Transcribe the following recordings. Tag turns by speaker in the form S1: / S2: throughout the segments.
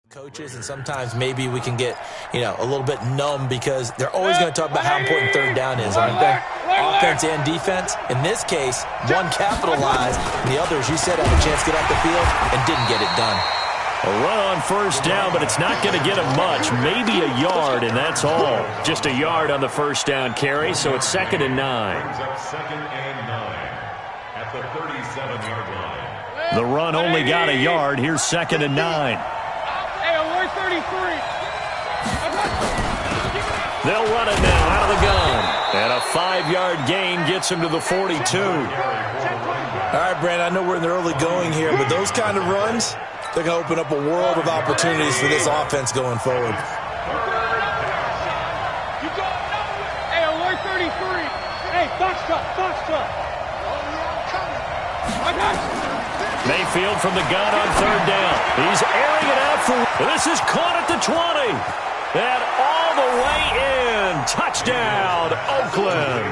S1: Coaches, and sometimes maybe we can get, a little bit numb because they're always going to talk about how important third down is, aren't they? Offense and defense. In this case, one capitalized, and the others, you said, had a chance to get off the field and didn't get it done.
S2: A run on first down, but it's not going to get him much. Maybe a yard, and that's all. Just a yard on the first down carry, so it's 2nd and 9.
S3: Second and 9 at the 37-yard line.
S2: The run only got a yard. Here's 2nd and 9. They'll run it now out of the gun. And a 5-yard gain gets him to the 42.
S1: All right, Brandon, I know we're in the early going here, but those kind of runs, they're going to open up a world of opportunities for this offense going forward.
S4: Hey, alert 33. Hey, box truck.
S2: Mayfield from the gun on third down. He's airing it out for... This is caught at the 20. And all the way in. Touchdown, Oakland.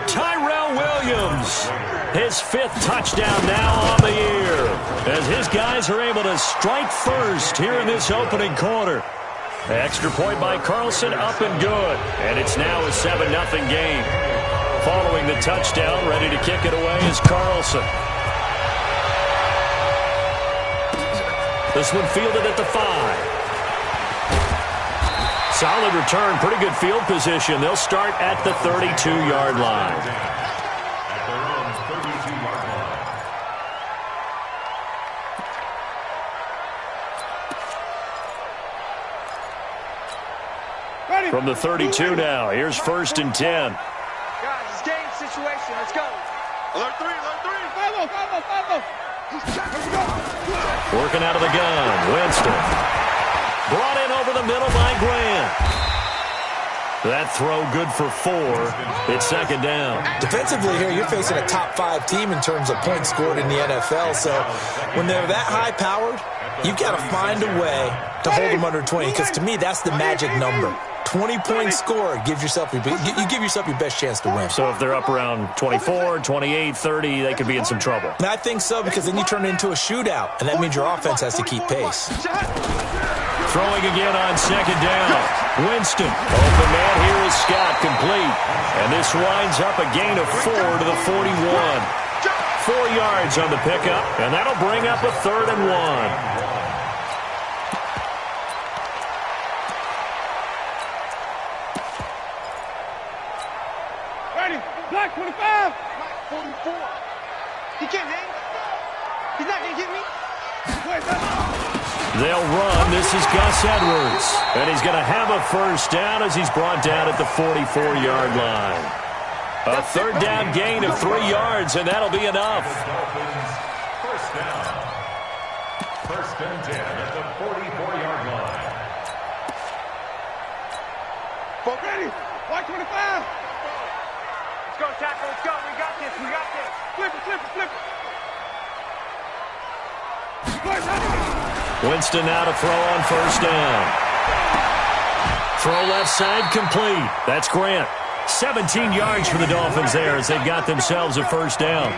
S2: Tyrell Williams. His 5th touchdown now on the year. As his guys are able to strike first here in this opening quarter. Extra point by Carlson, up and good. And it's now a 7-0 game. Following the touchdown, ready to kick it away is Carlson. This one fielded at the 5. Solid return, pretty good field position. They'll start at the 32-yard line.
S3: At their own 32-yard line.
S2: From the 32 now, here's 1st and 10.
S4: Guys, it's game situation. Let's go. Alert 3. 5.
S2: Working out of the gun, Winston. Brought in over the middle by Grant. That throw good for 4. It's 2nd down.
S1: Defensively here, you're facing a top 5 team in terms of points scored in the NFL. So when they're that high-powered, you've got to find a way to hold them under 20. Because to me, that's the magic number. 20-point score, you give yourself your best chance to win.
S2: So if they're up around 24, 28, 30, they could be in some trouble.
S1: And I think so, because then you turn it into a shootout, and that means your offense has to keep pace.
S2: Throwing again on 2nd down. Winston. Open man here is Scott, complete. And this winds up a gain of 4 to the 41. 4 yards on the pickup, and that'll bring up a 3rd and 1.
S4: Black 25. 44. He can't hang. He's not going to get me.
S2: They'll run. This is Gus Edwards. And he's going to have a first down as he's brought down at the 44-yard line. A 3rd down gain of 3 yards, and that'll be enough.
S3: First down. 1st and 10 at the 44-yard line.
S4: Ready. Black 25. Let's go, tackle. Let's go. We got this. Flip it.
S2: Winston now to throw on 1st down. Throw left side complete. That's Grant. 17 yards for the Dolphins there as they've got themselves a 1st down.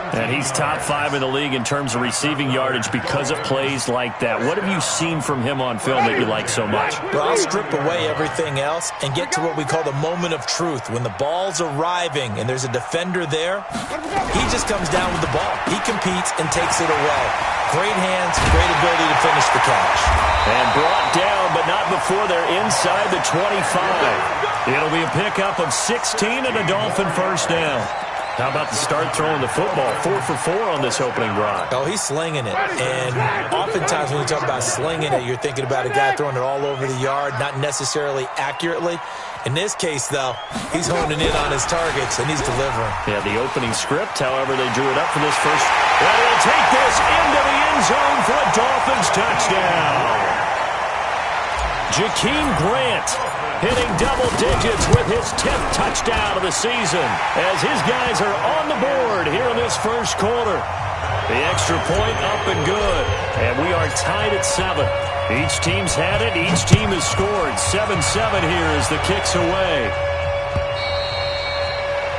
S2: And he's top 5 in the league in terms of receiving yardage because of plays like that. What have you seen from him on film that you like so much?
S1: Well, I'll strip away everything else and get to what we call the moment of truth. When the ball's arriving and there's a defender there, he just comes down with the ball. He competes and takes it away. Great hands, great ability to finish the catch.
S2: And brought down, but not before they're inside the 25. It'll be a pickup of 16 and a Dolphin 1st down. How about the start throwing the football? 4 for 4 on this opening drive.
S1: Oh, he's slinging it. And oftentimes when you talk about slinging it, you're thinking about a guy throwing it all over the yard, not necessarily accurately. In this case, though, he's honing in on his targets, and he's delivering.
S2: Yeah, the opening script, however, they drew it up for this first. And he'll take this into the end zone for a Dolphins touchdown. Jakeem Grant hitting double digits with his 10th touchdown of the season as his guys are on the board here in this first quarter. The extra point up and good, and we are tied at 7. Each team's had it. Each team has scored. 7-7 here as the kick's away.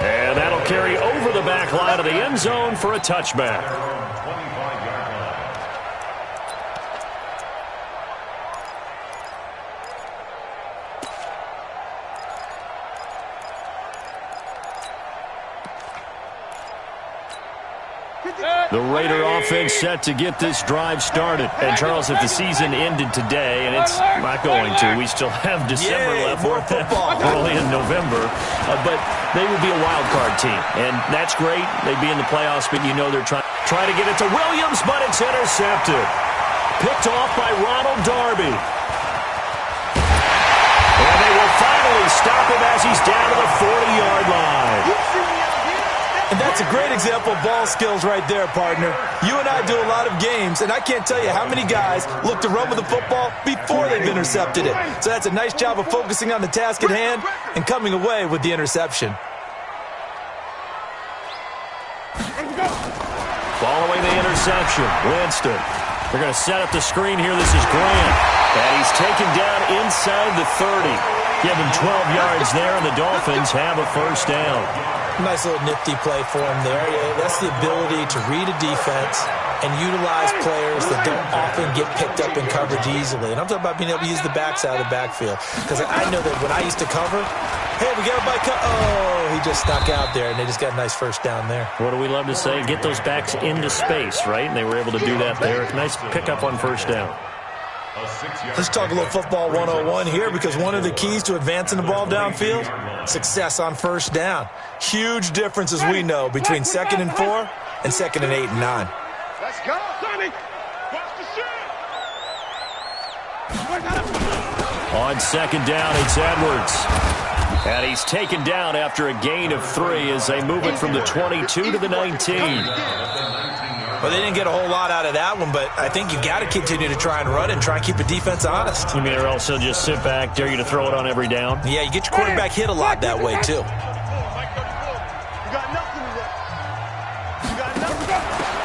S2: And that'll carry over the back line of the end zone for a touchback. The Raider offense set to get this drive started. And, Charles, if the season ended today, and it's not going to, we still have December left.
S1: More football.
S2: Early in November. But they would be a wild card team. And that's great. They'd be in the playoffs, but you know they're trying to get it to Williams, but it's intercepted. Picked off by Ronald Darby. And they will finally stop him as he's down to the 40-yard line.
S1: And that's a great example of ball skills right there, partner. You and I do a lot of games, and I can't tell you how many guys look to run with the football before they've intercepted it. So that's a nice job of focusing on the task at hand and coming away with the interception.
S2: Following the interception, Winston. They're going to set up the screen here. This is Grant. And he's taken down inside the 30. Give him 12 yards there, and the Dolphins have a first down.
S1: Nice little nifty play for him there. Yeah, that's the ability to read a defense and utilize players that don't often get picked up in coverage easily. And I'm talking about being able to use the backside of the backfield. Because I know that when I used to cover, hey, we got a bike. Oh, he just snuck out there, and they just got a nice first down there.
S2: What do we love to say? Get those backs into space, right? And they were able to do that there. Nice pickup on first down.
S1: Let's talk a little football 101 here, because one of the keys to advancing the ball downfield, success on first down. Huge difference, as we know, between 2nd and 4 and 2nd and 8 and 9.
S4: Let's go, Sonny. Watch the shit.
S2: On second down, it's Edwards. And he's taken down after a gain of 3 as they move it from the 22 to the 19.
S1: Well, they didn't get a whole lot out of that one, but I think you got to continue to try and run and try and keep the defense honest.
S2: You mean or else they'll just sit back, dare you to throw it on every down?
S1: Yeah, you get your quarterback hit a lot that way, too.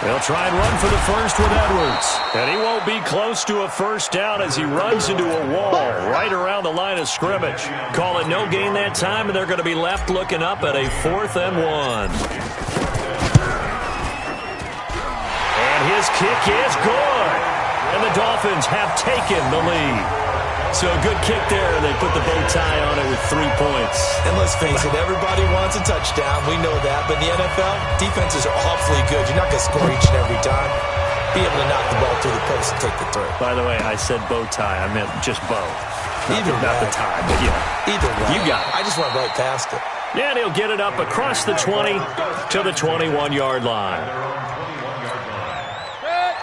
S2: They'll try and run for the first with Edwards. And he won't be close to a first down as he runs into a wall right around the line of scrimmage. Call it no gain that time, and they're going to be left looking up at a 4th and 1. His kick is good. And the Dolphins have taken the lead. So a good kick there. They put the bow tie on it with 3 points.
S1: And let's face it, everybody wants a touchdown. We know that. But in the NFL, defenses are awfully good. You're not going to score each and every time. Be able to knock the ball through the post and take the throw.
S2: By the way, I said bow tie. I meant just bow. Not the tie, but yeah.
S1: Either way.
S2: You got it.
S1: I just went right past it.
S2: And he'll get it up across the 20 to the 21-yard line.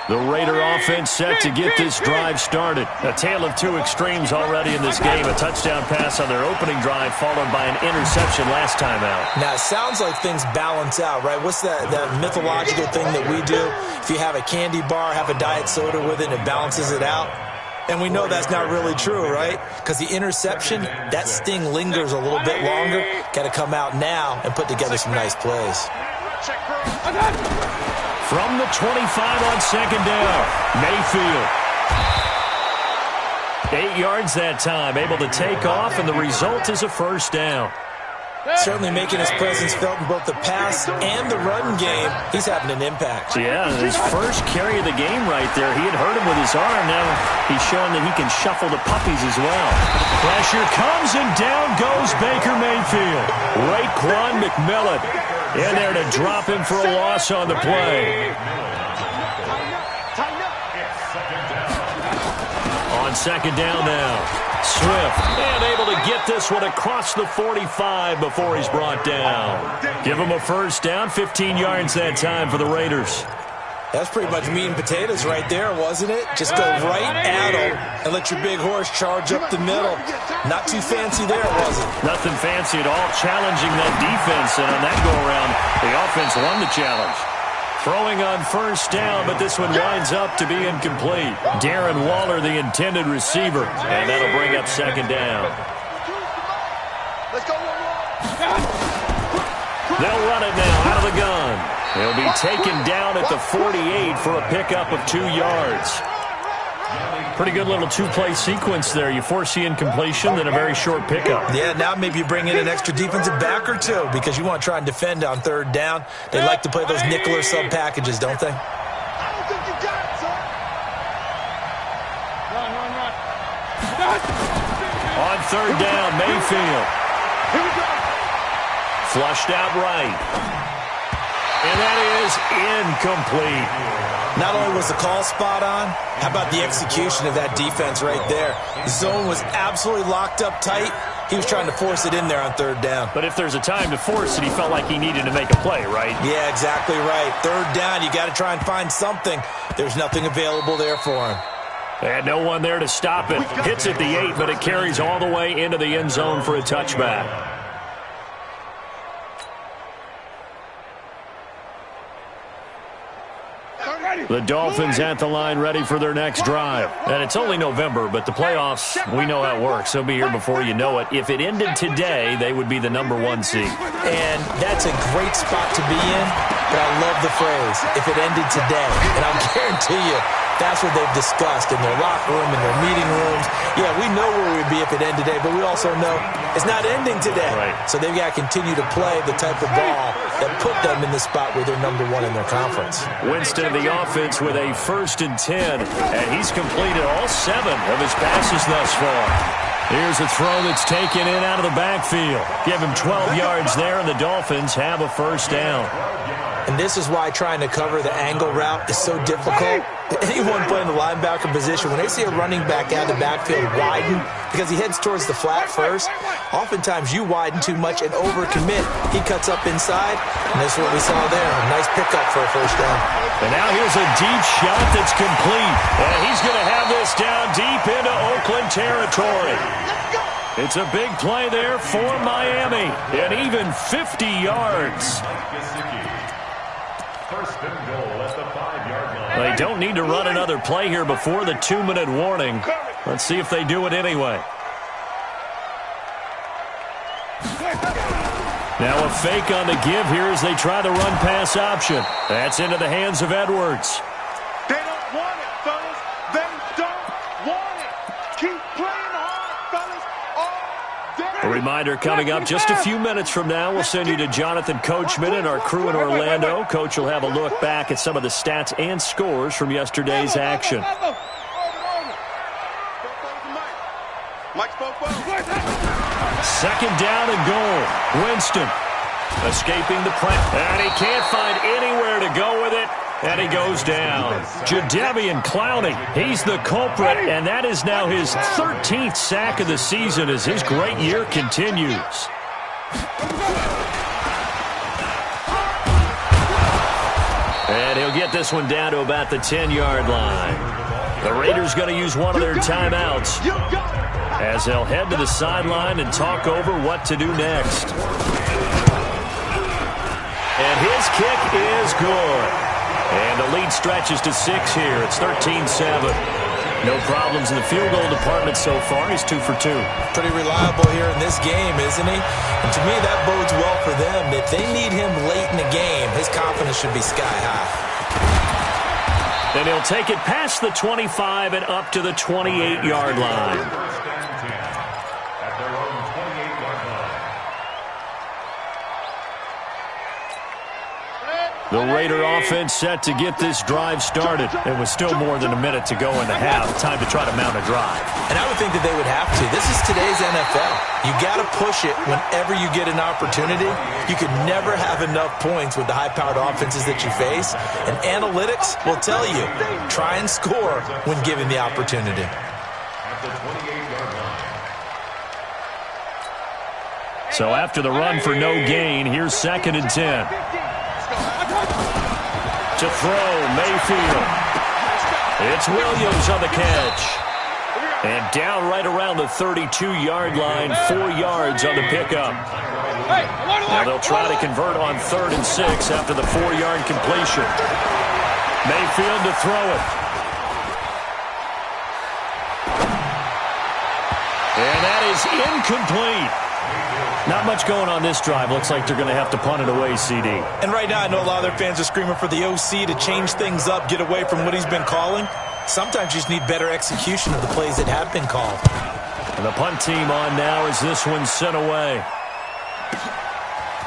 S2: The Raider offense set to get this drive started. A tale of two extremes already in this game. A touchdown pass on their opening drive followed by an interception last time out.
S1: Now, it sounds like things balance out, right? What's that mythological thing that we do? If you have a candy bar, have a diet soda with it, and it balances it out. And we know that's not really true, right? Because the interception, that sting lingers a little bit longer. Got to come out now and put together some nice plays.
S2: From the 25 on second down, Mayfield. 8 yards that time, able to take off, and the result is a first down.
S1: Certainly making his presence felt in both the pass and the run game. He's having an impact.
S2: Yeah, his first carry of the game right there. He had hurt him with his arm. Now he's showing that he can shuffle the puppies as well. Pressure comes, and down goes Baker Mayfield. Raekwon McMillan in there to drop him for a loss on the play. On second down now. Swift, and able to get this one across the 45 before he's brought down. Give him a first down, 15 yards that time for the Raiders.
S1: That's pretty much meat and potatoes right there, wasn't it? Just go right at him and let your big horse charge up the middle. Not too fancy there, was it?
S2: Nothing fancy at all, challenging that defense, and on that go-around, the offense won the challenge. Throwing on first down, but this one winds up to be incomplete. Darren Waller, the intended receiver, and that'll bring up second down. They'll run it now out of the gun. He'll be taken down at the 48 for a pickup of 2 yards. Pretty good little two-play sequence there. You force the incompletion, then a very short pickup.
S1: Yeah, now maybe you bring in an extra defensive back or two because you want to try and defend on third down. They like to play those nickel or sub packages, don't they?
S4: I don't think you got it, son. Run.
S2: On third down, Mayfield.
S4: Here we go.
S2: Flushed out right. And that is is incomplete.
S1: Not only was the call spot on, how about the execution of that defense right there? The zone was absolutely locked up tight. He was trying to force it in there on third down.
S2: But if there's a time to force it, he felt like he needed to make a play, right?
S1: Yeah, exactly right. Third down, you got to try and find something. There's nothing available there for him.
S2: And no one there to stop it. Hits at the 8, but it carries all the way into the end zone for a touchback. The Dolphins at the line ready for their next drive. And it's only November, but the playoffs, we know how it works. They'll be here before you know it. If it ended today, they would be the #1 seed.
S1: And that's a great spot to be in, but I love the phrase, if it ended today. And I'll guarantee you, that's what they've discussed in their locker room, in their meeting rooms. Yeah, we know where we'd be if it ended today, but we also know it's not ending today.
S2: Right.
S1: So they've got to continue to play the type of ball that put them in the spot where they're #1 in their conference.
S2: Winston of the offense with a 1st and 10, and he's completed all 7 of his passes thus far. Here's a throw that's taken in out of the backfield. Give him 12 yards there, and the Dolphins have a 1st down.
S1: And this is why trying to cover the angle route is so difficult. Anyone playing the linebacker position, when they see a running back out of the backfield widen, because he heads towards the flat first, oftentimes you widen too much and overcommit. He cuts up inside, and that's what we saw there. A nice pickup for a 1st down.
S2: And now here's a deep shot that's complete. And he's going to have this down deep into Oakland territory. It's a big play there for Miami. And even 50 yards.
S3: First and goal at the 5-yard line.
S2: They don't need to run another play here before the 2-minute warning. Let's see if they do it anyway. Now a fake on the give here as they try the run-pass option. That's into the hands of Edwards.
S4: They don't want it, fellas. They don't want it. Keep playing hard, fellas. All day.
S2: A reminder coming up just a few minutes from now. We'll send you to Jonathan Coachman and our crew in Orlando. Coach will have a look back at some of the stats and scores from yesterday's action. Second down and goal. Winston escaping the press. And he can't find anywhere to go with it. And he goes down. Jadeveon Clowney, he's the culprit, and that is now his 13th sack of the season as his great year continues. And he'll get this one down to about the 10-yard line. The Raiders going to use one of their timeouts as they'll head to the sideline and talk over what to do next. And his kick is good. And the lead stretches to 6 here. It's 13-7. No problems in the field goal department so far. He's 2 for 2.
S1: Pretty reliable here in this game, isn't he? And to me, that bodes well for them. If they need him late in the game, his confidence should be sky high.
S2: Then he'll take it past the 25 and up to the 28-yard line.
S3: At their own 28-yard line.
S2: The Raider offense set to get this drive started. It was still more than a minute to go in the half. Time to try to mount a drive.
S1: And I would think that they would have to. This is today's NFL. You got to push it whenever you get an opportunity. You can never have enough points with the high-powered offenses that you face. And analytics will tell you, try and score when given the opportunity.
S3: At the 28-yard line.
S2: So after the run for no gain, here's 2nd and 10. To throw, Mayfield. It's Williams on the catch. And down right around the 32-yard line, 4 yards on the pickup. Now they'll try to convert on 3rd and 6 after the 4-yard completion. Mayfield to throw it. And that is incomplete. Not much going on this drive. Looks like they're going to have to punt it away, CD.
S1: And right now, I know a lot of their fans are screaming for the OC to change things up, get away from what he's been calling. Sometimes you just need better execution of the plays that have been called.
S2: And the punt team on now as this one's sent away.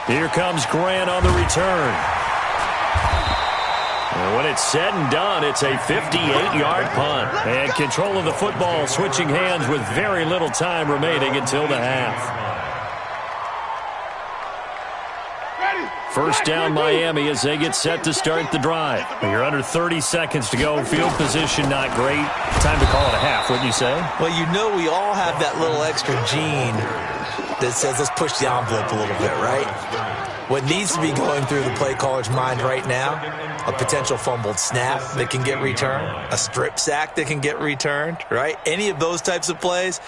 S2: Here comes Grant on the return. And when it's said and done, it's a 58-yard punt. And control of the football switching hands with very little time remaining until the half. First down, Miami, as they get set to start the drive. You're under 30 seconds to go. Field position not great. Time to call it a half, wouldn't you say?
S1: Well, you know we all have that little extra gene that says let's push the envelope a little bit, right? What needs to be going through the play caller's mind right now, a potential fumbled snap that can get returned, a strip sack that can get returned, right? Any of those types of plays,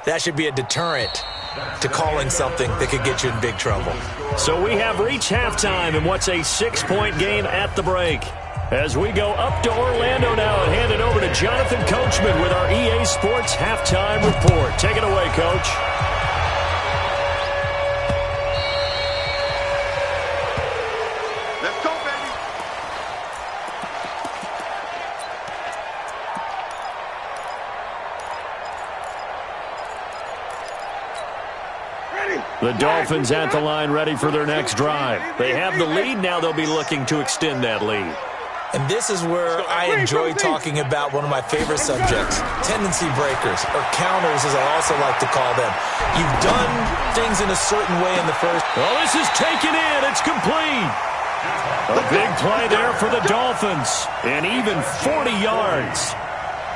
S1: that should be a deterrent to calling something that could get you in big trouble.
S2: So we have reached halftime in what's a 6-point game at the break. As we go up to Orlando now and hand it over to Jonathan Coachman with our EA Sports Halftime Report. Take it away, Coach.
S4: Let's go, baby.
S2: The Dolphins at the line ready for their next drive. They have the lead. Now they'll be looking to extend that lead.
S1: And this is where I enjoy talking about one of my favorite subjects, tendency breakers, or counters as I also like to call them. You've done things in a certain way in the first.
S2: Well, this is taken in. It's complete. A big play there for the Dolphins. And even 40 yards.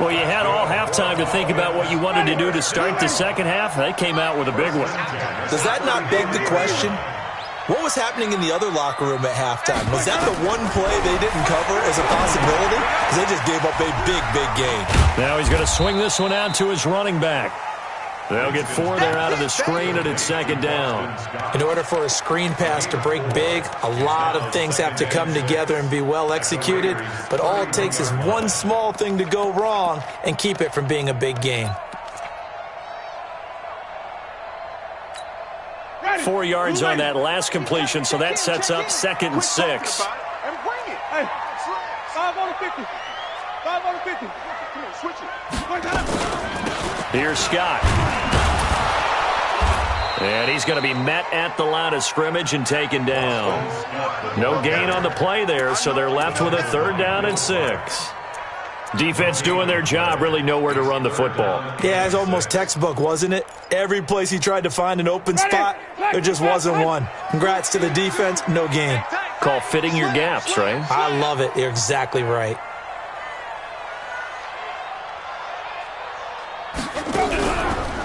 S2: Well, you had all halftime to think about what you wanted to do to start the second half. They came out with a big one.
S1: Does that not beg the question? What was happening in the other locker room at halftime? Was that the one play they didn't cover as a possibility? Because they just gave up a big, big gain.
S2: Now he's going to swing this one out to his running back. They'll get 4 there out of the screen, and it's second down.
S1: In order for a screen pass to break big, a lot of things have to come together and be well executed. But all it takes is one small thing to go wrong and keep it from being a big gain.
S2: 4 yards on that last completion, so that sets up 2nd and 6.
S4: And bring it. Hey, 5 on the 50. 5 on the 50. Come on, switch it.
S2: Here's Scott. And he's going to be met at the line of scrimmage and taken down. No gain on the play there, so they're left with a 3rd down and 6. Defense doing their job, really nowhere to run the football.
S1: Yeah, it's almost textbook, wasn't it? Every place he tried to find an open spot, there just wasn't one. Congrats to the defense, no gain.
S2: Call fitting your gaps, right?
S1: I love it. You're exactly right.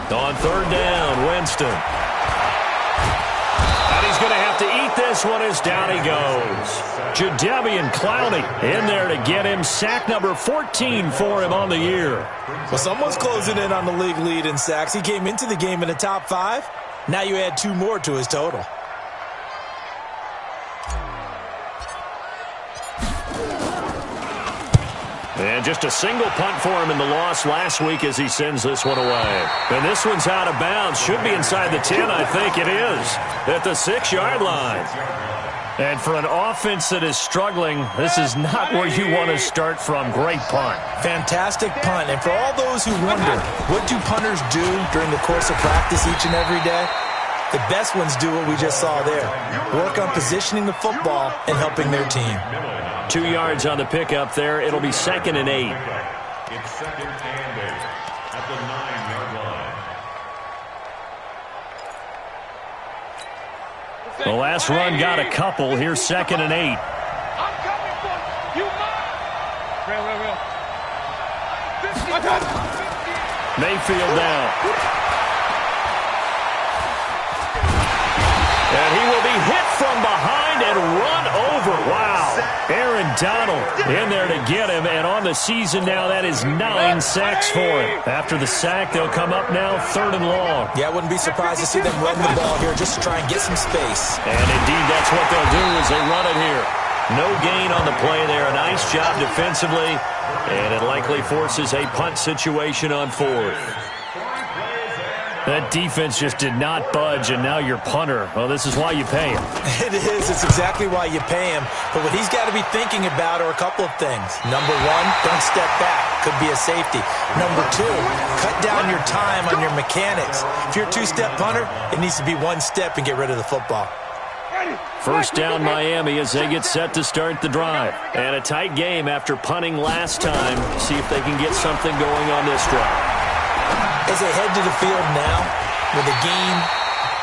S2: On 3rd down, Winston. And he's going to have to eat this one as down he goes. Jadeveon Clowney in there to get him. Sack number 14 for him on the year.
S1: Well, someone's closing in on the league lead in sacks. He came into the game in the top 5. Now you add 2 more to his total.
S2: And just a single punt for him in the loss last week as he sends this one away. And this one's out of bounds. Should be inside the 10, I think it is, at the 6-yard line. And for an offense that is struggling, this is not where you want to start from. Great punt.
S1: Fantastic punt. And for all those who wonder, what do punters do during the course of practice each and every day? The best ones do what we just saw there. Work on positioning the football and helping their team.
S2: 2 yards on the pickup there. It'll be 2nd and 8.
S3: It's 2nd and 8 at the 9-yard line.
S2: The last run got a couple. Here's 2nd and 8.
S4: I'm coming for you. Real.
S2: Mayfield down. And he will be hit from behind and run over. Wow. Aaron Donald in there to get him. And on the season now, that is 9 sacks for him. After the sack, they'll come up now 3rd and long.
S1: Yeah, I wouldn't be surprised to see them run the ball here just to try and get some space.
S2: And indeed, that's what they'll do as they run it here. No gain on the play there. A nice job defensively. And it likely forces a punt situation on 4th. That defense just did not budge, and now your punter. Well, this is why you pay him.
S1: It is. It's exactly why you pay him. But what he's got to be thinking about are a couple of things. Number 1, don't step back. Could be a safety. Number 2, cut down your time on your mechanics. If you're a 2-step punter, it needs to be 1 step and get rid of the football.
S2: First down, Miami, as they get set to start the drive. And a tight game after punting last time. See if they can get something going on this drive.
S1: As they head to the field now, with a game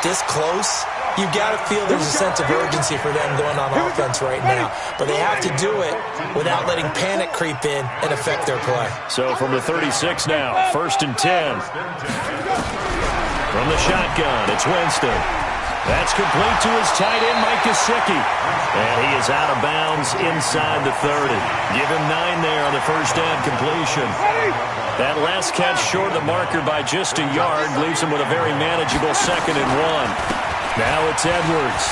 S1: this close, You've got to feel there's a sense of urgency for them going on offense right now. But they have to do it without letting panic creep in and affect their play.
S2: So from the 36 now, 1st and 10. From the shotgun, it's Winston. That's complete to his tight end, Mike Gesicki. And he is out of bounds inside the 30. Give him 9 there on the first down completion. That last catch short of the marker by just a yard leaves him with a very manageable 2nd and 1. Now it's Edwards.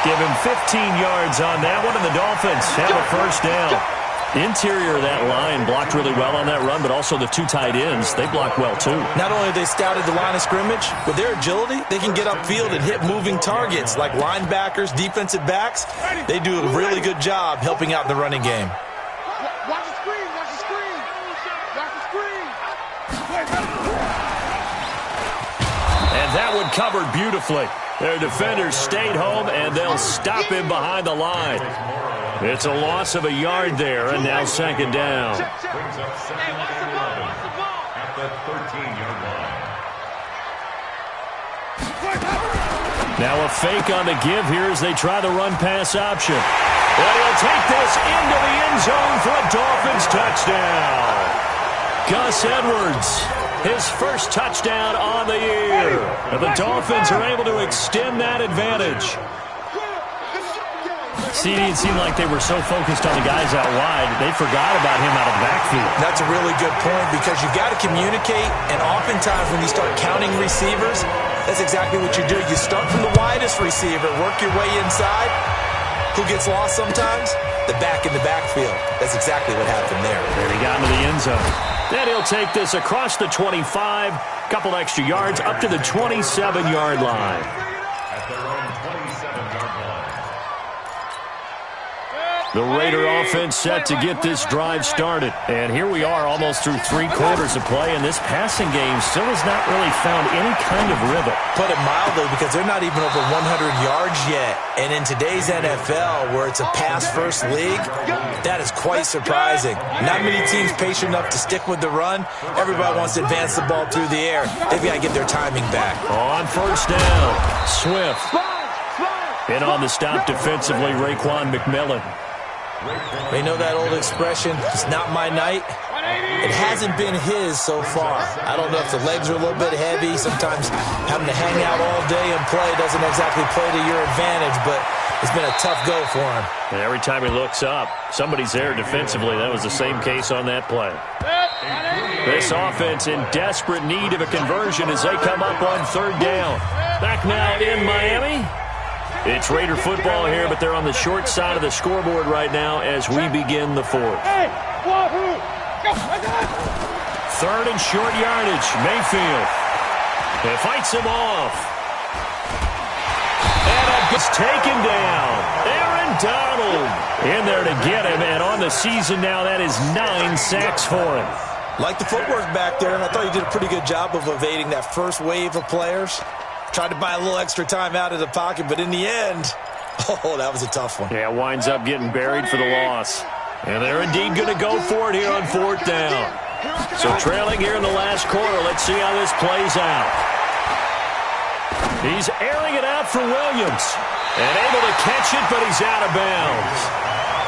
S2: Give him 15 yards on that one, and the Dolphins have a first down. Interior of that line blocked really well on that run, but also the 2 tight ends, they blocked well too.
S1: Not only have they scouted the line of scrimmage, with their agility, they can get upfield and hit moving targets like linebackers, defensive backs. They do a really good job helping out in the running game.
S4: Watch the screen, watch the screen. Watch the screen.
S2: And that one covered beautifully. Their defenders stayed home, and they'll stop him behind the line. It's a loss of a yard there, and now 2nd down.
S3: Brings up 2nd and 11 at the 13-yard line.
S2: Now a fake on the give here as they try the run-pass option. And he'll take this into the end zone for a Dolphins touchdown. Gus Edwards, his first touchdown on the year. And the Dolphins are able to extend that advantage. See, it seemed like they were so focused on the guys out wide, they forgot about him out of the backfield.
S1: That's a really good point because you've got to communicate, and oftentimes when you start counting receivers, that's exactly what you do. You start from the widest receiver, work your way inside. Who gets lost sometimes? The back in the backfield. That's exactly what happened there.
S2: And he got into the end zone. Then he'll take this across the 25, couple extra yards, up to the 27-yard line.
S3: At their own 27-yard line.
S2: The Raider offense set to get this drive started. And here we are almost through 3 quarters of play, and this passing game still has not really found any kind of rhythm.
S1: Put it mildly, because they're not even over 100 yards yet. And in today's NFL, where it's a pass-first league, that is quite surprising. Not many teams patient enough to stick with the run. Everybody wants to advance the ball through the air. They've got to get their timing back.
S2: On first down, Swift. And on the stop defensively, Raekwon McMillan.
S1: They know that old expression, it's not my night. It hasn't been his so far. I don't know if the legs are a little bit heavy. Sometimes having to hang out all day and play doesn't exactly play to your advantage, but it's been a tough go for him.
S2: And every time he looks up, somebody's there defensively. That was the same case on that play. This offense in desperate need of a conversion as they come up on 3rd down. Back now in Miami. It's Raider football here, but they're on the short side of the scoreboard right now as we begin the 4th. 3rd and short yardage. Mayfield. He fights him off. And it's taken down. Aaron Donald in there to get him. And on the season now, that is 9 sacks for him.
S1: Like the footwork back there, and I thought he did a pretty good job of evading that first wave of players. Tried to buy a little extra time out of the pocket, but in the end, oh, that was a tough one.
S2: Yeah, winds up getting buried for the loss. And they're indeed going to go for it here on 4th down. So trailing here in the last quarter, let's see how this plays out. He's airing it out for Williams. And able to catch it, but he's out of bounds.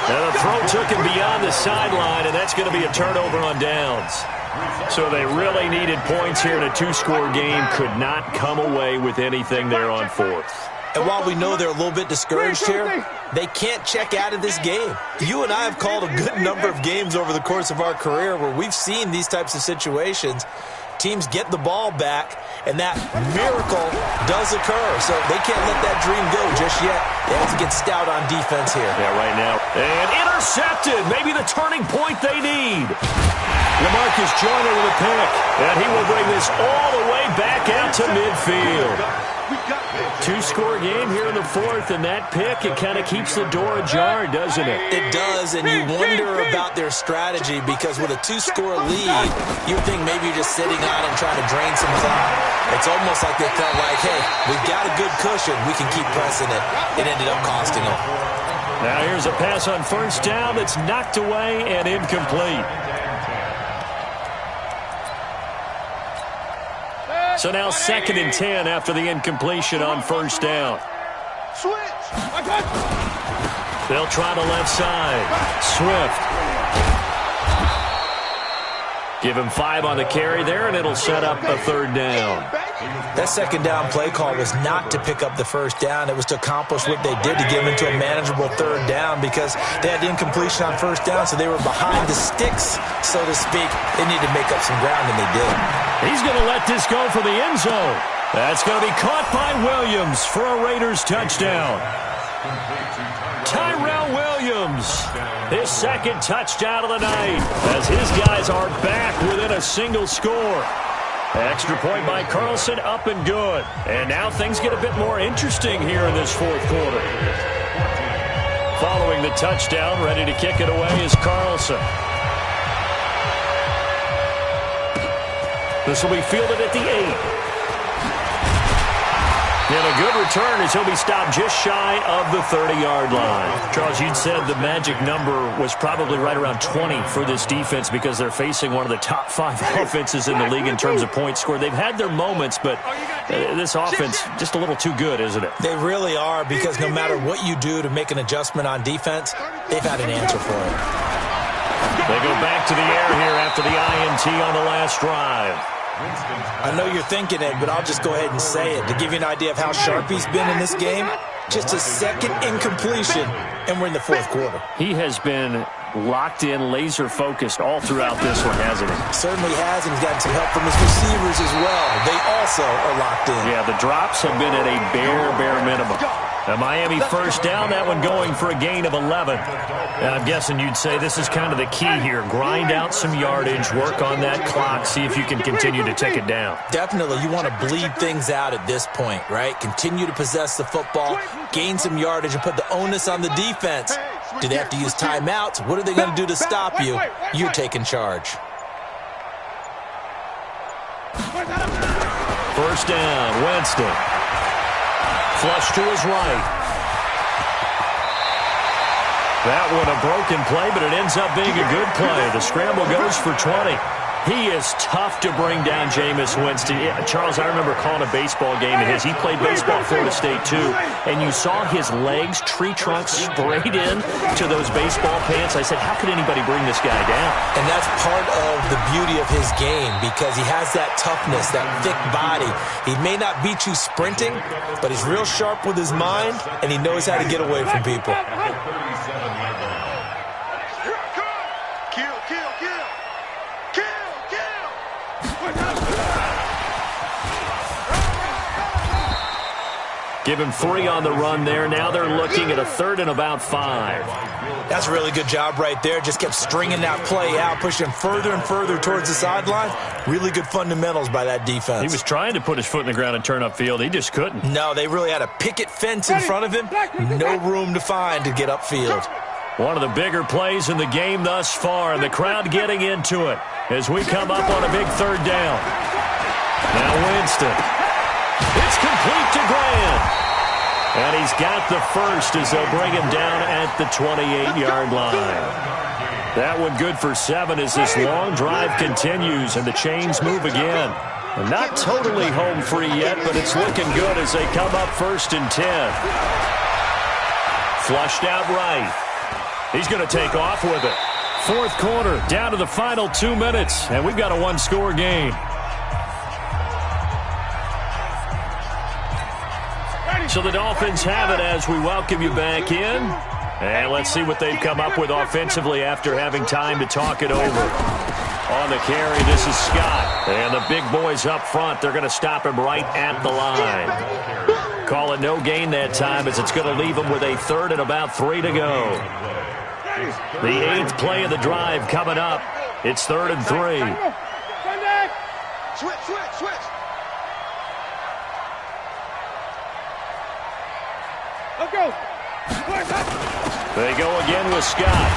S2: And the throw took him beyond the sideline, and that's going to be a turnover on downs. So they really needed points here in a 2-score game. Could not come away with anything there on 4th.
S1: And while we know they're a little bit discouraged here, they can't check out of this game. You and I have called a good number of games over the course of our career where we've seen these types of situations. Teams get the ball back, and that miracle does occur. So they can't let that dream go just yet. They have to get stout on defense here.
S2: Yeah, right now. And intercepted. Maybe the turning point they need. LaMarcus Joyner with a pick. And he will bring this all the way back out to midfield. 2-score game here in the 4th, and that pick, it kind of keeps the door ajar, doesn't it?
S1: It does, and you wonder about their strategy because with a 2-score lead, you think maybe you're just sitting on and trying to drain some clock. It's almost like they felt like, hey, we've got a good cushion. We can keep pressing it. It ended up costing them.
S2: Now here's a pass on first down that's knocked away and incomplete. So now 2nd and 10 after the incompletion on first down. They'll try the left side. Swift. Give him 5 on the carry there, and it'll set up a 3rd down.
S1: That 2nd down play call was not to pick up the 1st down. It was to accomplish what they did, to get them into a manageable 3rd down, because they had the incompletion on 1st down, so they were behind the sticks, so to speak. They needed to make up some ground, and they did.
S2: He's going to let this go for the end zone. That's going to be caught by Williams for a Raiders touchdown. Tyrell Williams, his 2nd touchdown of the night, as his guys are back within a single score. Extra point by Carlson, up and good. And now things get a bit more interesting here in this 4th quarter. Following the touchdown, ready to kick it away is Carlson. This will be fielded at the 8. And a good return as he'll be stopped just shy of the 30-yard line. Charles, you'd said the magic number was probably right around 20 for this defense because they're facing one of the top 5 offenses in the league in terms of points scored. They've had their moments, but this offense just a little too good, isn't it?
S1: They really are, because no matter what you do to make an adjustment on defense, they've had an answer for it.
S2: They go back to the air here after the INT on the last drive.
S1: I know you're thinking it, but I'll just go ahead and say it. To give you an idea of how sharp he's been in this game, just a 2nd incompletion, and we're in the 4th quarter.
S2: He has been locked in, laser-focused all throughout this one, hasn't he?
S1: Certainly has, and he's gotten some help from his receivers as well. They also are locked in.
S2: Yeah, the drops have been at a bare minimum. A Miami 1st down, that one going for a gain of 11. And I'm guessing you'd say this is kind of the key here. Grind out some yardage, work on that clock, see if you can continue to take it down.
S1: Definitely. You want to bleed things out at this point, right? Continue to possess the football, gain some yardage, and put the onus on the defense. Do they have to use timeouts? What are they going to do to stop you? You're taking charge.
S2: 1st down, Winston. Flush to his right. That one a broken play, but it ends up being a good play. The scramble goes for 20. He is tough to bring down, Jameis Winston. Yeah, Charles, I remember calling a baseball game of his. He played baseball at Florida State, too. And you saw his legs, tree trunks sprayed in to those baseball pants. I said, how could anybody bring this guy down?
S1: And that's part of the beauty of his game, because he has that toughness, that thick body. He may not beat you sprinting, but he's real sharp with his mind, and he knows how to get away from people.
S2: Give him 3 on the run there. Now they're looking at a 3rd and about 5.
S1: That's a really good job right there. Just kept stringing that play out, pushing further and further towards the sideline. Really good fundamentals by that defense.
S2: He was trying to put his foot in the ground and turn upfield. He just couldn't.
S1: No, they really had a picket fence in front of him. No room to find to get upfield.
S2: One of the bigger plays in the game thus far, and the crowd getting into it as we come up on a big 3rd down. Now Winston. It's complete to Grant. And he's got the 1st as they'll bring him down at the 28-yard line. That one good for 7 as this long drive continues and the chains move again. And not totally home free yet, but it's looking good as they come up 1st and 10. Flushed out right. He's going to take off with it. 4th quarter, down to the final 2 minutes, and we've got a 1-score game. So the Dolphins have it as we welcome you back in. And let's see what they've come up with offensively after having time to talk it over. On the carry, this is Scott. And the big boys up front, they're going to stop him right at the line. Call it no gain that time as it's going to leave him with a 3rd and about 3 to go. The 8th play of the drive coming up. It's 3rd and 3.
S4: Switch. Let's go.
S2: They go again with Scott.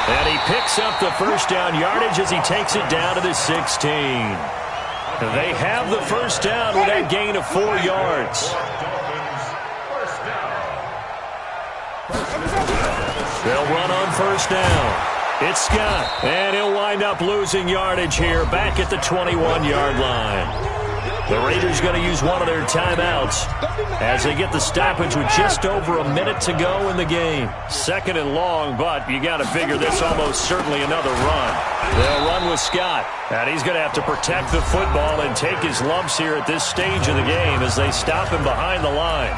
S2: And he picks up the 1st down yardage as he takes it down to the 16. They have the 1st down with that gain of 4 yards. They'll run on 1st down. It's Scott. And he'll wind up losing yardage here back at the 21-yard line. The Raiders going to use one of their timeouts as they get the stoppage with just over a minute to go in the game. Second and long, but you got to figure this almost certainly another run. They'll run with Scott, and he's going to have to protect the football and take his lumps here at this stage of the game as they stop him behind the line.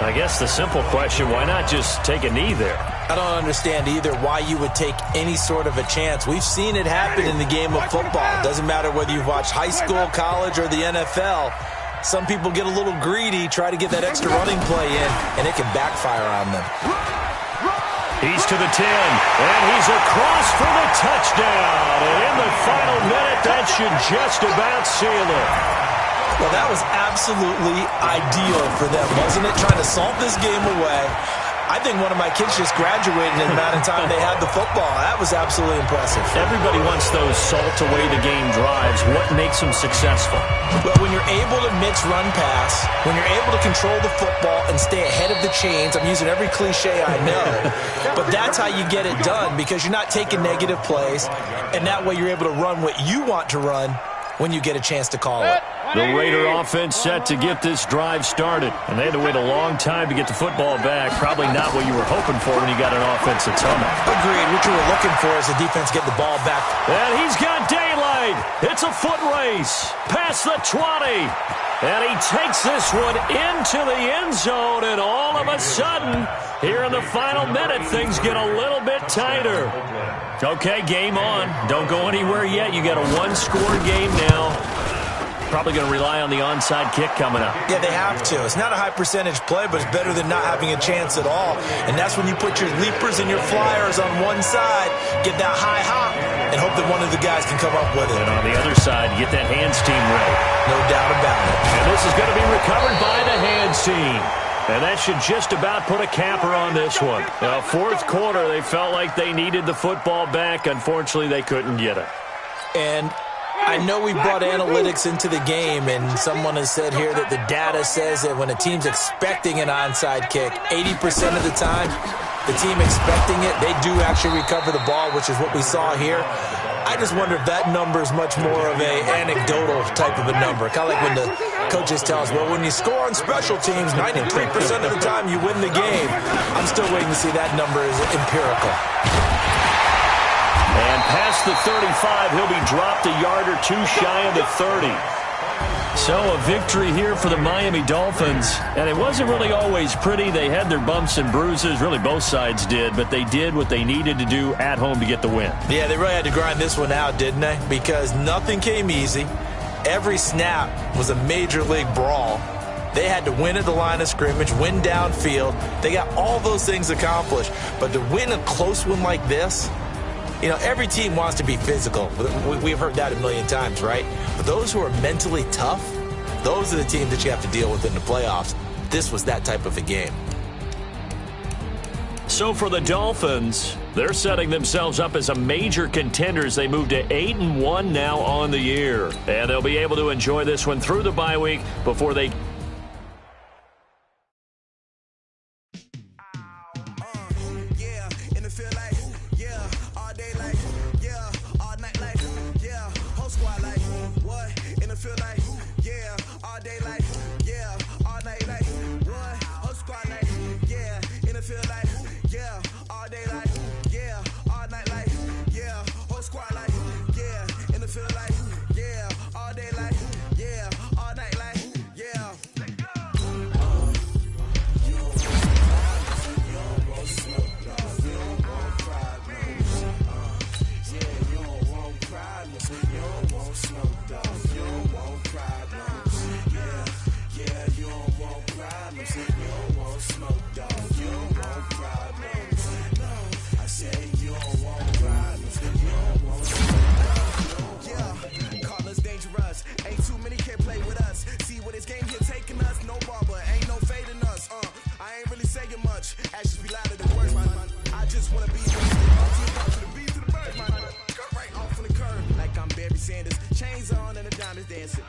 S2: I guess the simple question, why not just take a knee there?
S1: I don't understand either why you would take any sort of a chance. We've seen it happen in the game of football. It doesn't matter whether you've watched high school, college, or the NFL. Some people get a little greedy, try to get that extra running play in, and it can backfire on them.
S2: He's to the 10, and he's across for the touchdown. And in the final minute, that should just about seal it.
S1: Well, that was absolutely ideal for them, wasn't it? Trying to salt this game away. I think one of my kids just graduated in the amount of time they had the football. That was absolutely impressive.
S2: Everybody wants those salt-away-the-game drives. What makes them successful?
S1: Well, when you're able to mix run-pass, when you're able to control the football and stay ahead of the chains, I'm using every cliche I know, but that's how you get it done because you're not taking negative plays, and that way you're able to run what you want to run when you get a chance to call it.
S2: The Raider offense set to get this drive started, and they had to wait a long time to get the football back. Probably not what you were hoping for when you got an offense that's humming.
S1: Agreed. What you were looking for is the defense get the ball back.
S2: And he's got daylight. It's a foot race past the 20. And he takes this one into the end zone, and all of a sudden, here in the final minute, things get a little bit tighter. Okay, game on. Don't go anywhere yet. You got a one-score game now. Probably going to rely on the onside kick coming up.
S1: Yeah, they have to. It's not a high-percentage play, but it's better than not having a chance at all. And that's when you put your leapers and your flyers on one side, get that high hop, and hope that one of the guys can come up with it.
S2: And on the other side, get that hands team ready.
S1: No doubt about it.
S2: And this is going to be recovered by the hands team. And that should just about put a capper on this one. Now, fourth quarter, they felt like they needed the football back. Unfortunately, they couldn't get it.
S1: And I know we brought analytics into the game, and someone has said here that the data says that when a team's expecting an onside kick, 80% of the time, the team expecting it, they do actually recover the ball, which is what we saw here. I just wonder if that number is much more of a anecdotal type of a number. Kind of like when the coaches tell us, well, when you score on special teams, 93% of the time you win the game. I'm still waiting to see that number is empirical.
S2: And past the 35, he'll be dropped a yard or two shy of the 30. So a victory here for the Miami Dolphins. And it wasn't really always pretty. They had their bumps and bruises. Really, both sides did. But they did what they needed to do at home to get the win.
S1: Yeah, they really had to grind this one out, didn't they? Because nothing came easy. Every snap was a major league brawl. They had to win at the line of scrimmage, win downfield. They got all those things accomplished. But to win a close one like this, you know, every team wants to be physical. We've heard that a million times, right? But those who are mentally tough, those are the teams that you have to deal with in the playoffs. This was that type of a game.
S2: So for the Dolphins, they're setting themselves up as a major contender as they move to 8-1 now on the year. And they'll be able to enjoy this one through the bye week before they...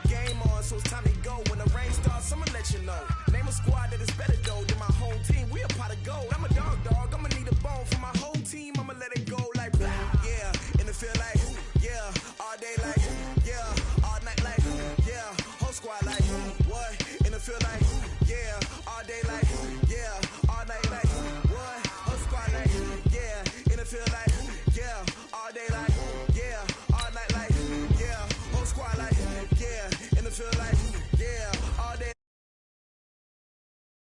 S5: Game on, so it's time to go. When the rain starts, I'ma let you know. Name a squad that is better though than my home team.